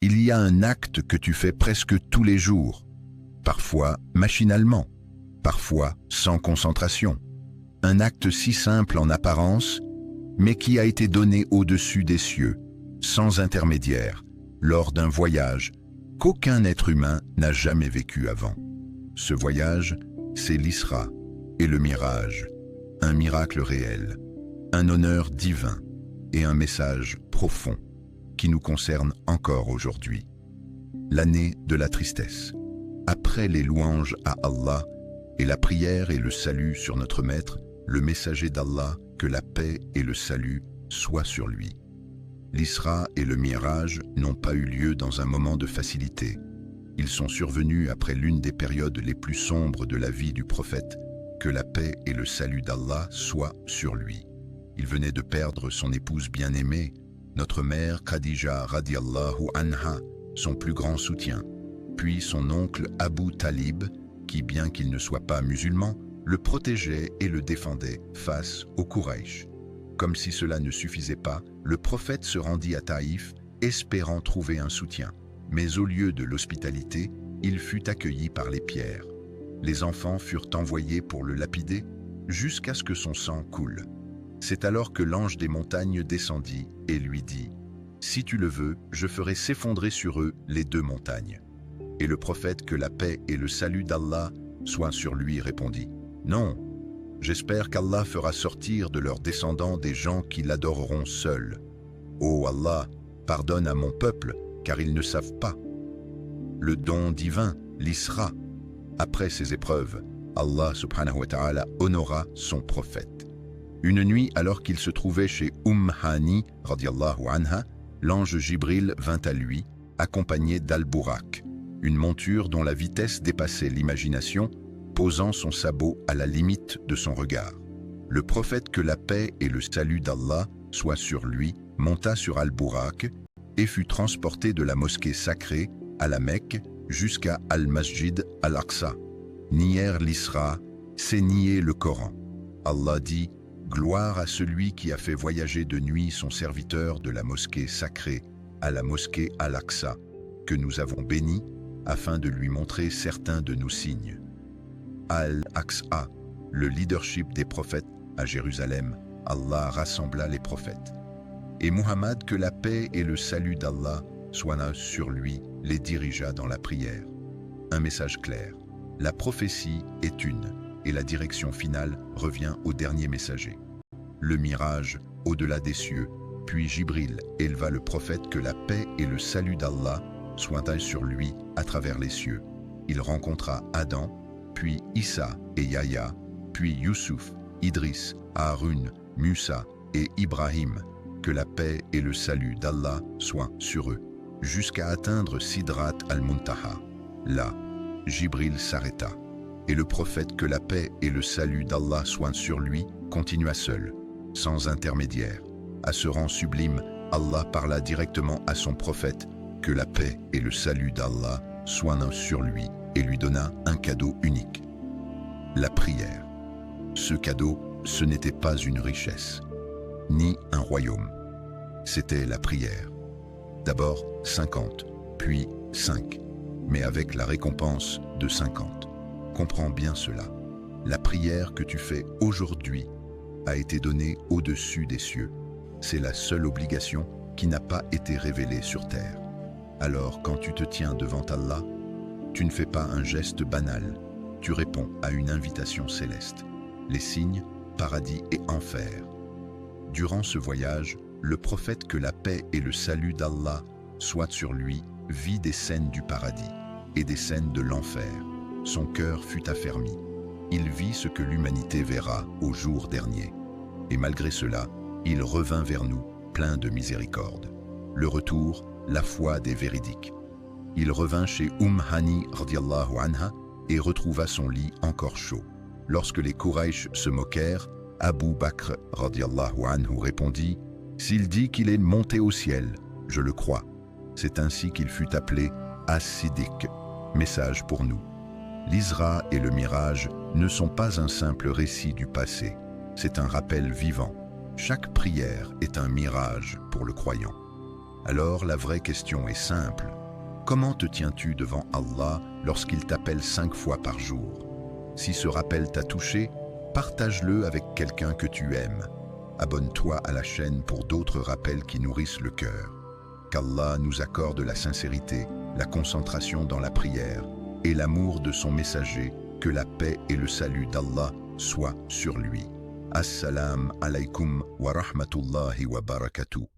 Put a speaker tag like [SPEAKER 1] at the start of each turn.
[SPEAKER 1] Il y a un acte que tu fais presque tous les jours, parfois machinalement, parfois sans concentration. Un acte si simple en apparence, mais qui a été donné au-dessus des cieux, sans intermédiaire, lors d'un voyage qu'aucun être humain n'a jamais vécu avant. Ce voyage, c'est l'Isra et le Miraj, un miracle réel, un honneur divin et un message profond qui nous concerne encore aujourd'hui. L'année de la tristesse. Après les louanges à Allah et la prière et le salut sur notre Maître, le messager d'Allah, que la paix et le salut soient sur lui. L'Isra et le Miraj n'ont pas eu lieu dans un moment de facilité. Ils sont survenus après l'une des périodes les plus sombres de la vie du prophète, que la paix et le salut d'Allah soient sur lui. Il venait de perdre son épouse bien-aimée, notre mère Khadija radiallahu anha, son plus grand soutien, puis son oncle Abu Talib, qui, bien qu'il ne soit pas musulman, le protégeait et le défendait face aux Quraysh. Comme si cela ne suffisait pas, le prophète se rendit à Taïf, espérant trouver un soutien. Mais au lieu de l'hospitalité, il fut accueilli par les pierres. Les enfants furent envoyés pour le lapider, jusqu'à ce que son sang coule. C'est alors que l'ange des montagnes descendit et lui dit « Si tu le veux, je ferai s'effondrer sur eux les deux montagnes. » Et le prophète, que la paix et le salut d'Allah soient sur lui, répondit « Non, j'espère qu'Allah fera sortir de leurs descendants des gens qui l'adoreront seuls. Ô Allah, pardonne à mon peuple, car ils ne savent pas. » Le don divin, l'Isra. Après ces épreuves, Allah subhanahu wa ta'ala honora son prophète. Une nuit, alors qu'il se trouvait chez Hani radiallahu anha, l'ange Jibril vint à lui, accompagné d'Al-Burak, une monture dont la vitesse dépassait l'imagination, posant son sabot à la limite de son regard. Le prophète, que la paix et le salut d'Allah soient sur lui, monta sur Al-Burak et fut transporté de la mosquée sacrée à la Mecque jusqu'à Al-Masjid Al-Aqsa. Nier l'Isra, c'est nier le Coran. Allah dit « Gloire à celui qui a fait voyager de nuit son serviteur de la mosquée sacrée à la mosquée Al-Aqsa, que nous avons béni, afin de lui montrer certains de nos signes. » Al-Aqsa, le leadership des prophètes à Jérusalem, Allah rassembla les prophètes. Et Muhammad, que la paix et le salut d'Allah soient sur lui, les dirigea dans la prière. Un message clair. La prophétie est une, et la direction finale revient au dernier messager. Le mirage, au-delà des cieux, puis Jibril éleva le prophète, que la paix et le salut d'Allah soient sur lui à travers les cieux. Il rencontra Adam, puis Issa et Yahya, puis Youssouf, Idris, Harun, Musa et Ibrahim, que la paix et le salut d'Allah soient sur eux, jusqu'à atteindre Sidrat al-Muntaha. Là, Jibril s'arrêta, et le prophète, que la paix et le salut d'Allah soient sur lui, continua seul, sans intermédiaire. À ce rang sublime, Allah parla directement à son prophète, que la paix et le salut d'Allah soient sur lui, et lui donna un cadeau unique. La prière. Ce cadeau, ce n'était pas une richesse, ni un royaume. C'était la prière. D'abord 50, puis 5, mais avec la récompense de 50. Comprends bien cela. La prière que tu fais aujourd'hui a été donnée au-dessus des cieux. C'est la seule obligation qui n'a pas été révélée sur terre. Alors, quand tu te tiens devant Allah, tu ne fais pas un geste banal, tu réponds à une invitation céleste. Les signes, paradis et enfer. Durant ce voyage, le prophète, que la paix et le salut d'Allah soient sur lui, vit des scènes du paradis et des scènes de l'enfer. Son cœur fut affermi. Il vit ce que l'humanité verra au jour dernier. Et malgré cela, il revint vers nous, plein de miséricorde. Le retour, la foi des véridiques. Il revint chez Hani radiallahu anha et retrouva son lit encore chaud. Lorsque les Quraysh se moquèrent, Abu Bakr radiallahu anhu répondit « S'il dit qu'il est monté au ciel, je le crois. » C'est ainsi qu'il fut appelé As-Siddiq, message pour nous. L'Isra et le Mirage ne sont pas un simple récit du passé, c'est un rappel vivant. Chaque prière est un mirage pour le croyant. Alors la vraie question est simple. Comment te tiens-tu devant Allah lorsqu'il t'appelle 5 fois par jour? Si ce rappel t'a touché, partage-le avec quelqu'un que tu aimes. Abonne-toi à la chaîne pour d'autres rappels qui nourrissent le cœur. Qu'Allah nous accorde la sincérité, la concentration dans la prière et l'amour de son messager, que la paix et le salut d'Allah soient sur lui. Assalamu alaikum wa rahmatullahi wa barakatuh.